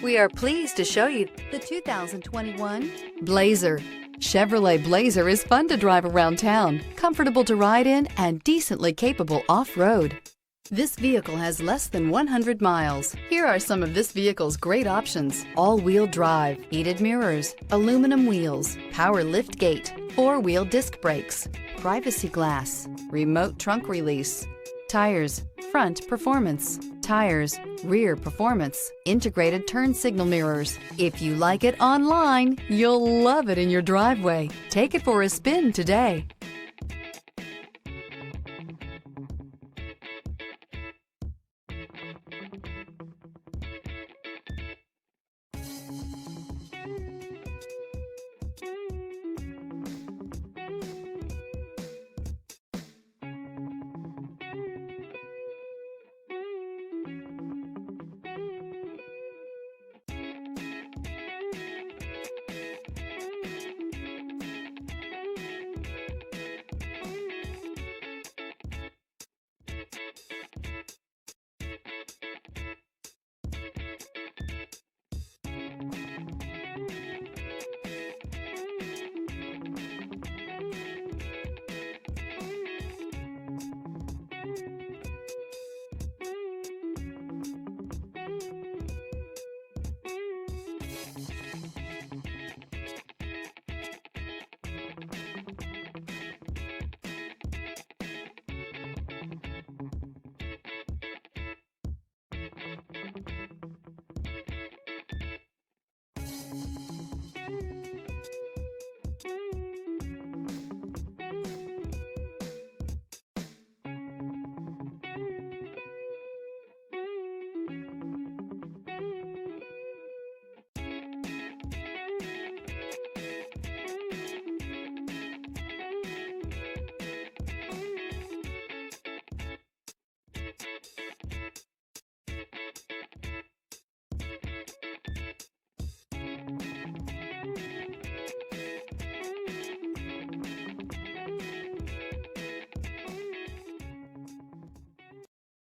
We are pleased to show you the 2021 Blazer. Chevrolet Blazer is fun to drive around town, comfortable to ride in, and decently capable off-road. This vehicle has less than 100 miles. Here are some of this vehicle's great options: all-wheel drive, heated mirrors, aluminum wheels, power liftgate, four-wheel disc brakes, privacy glass, remote trunk release, tires, front performance, tires, rear performance, integrated turn signal mirrors. If you like it online, you'll love it in your driveway. Take it for a spin today.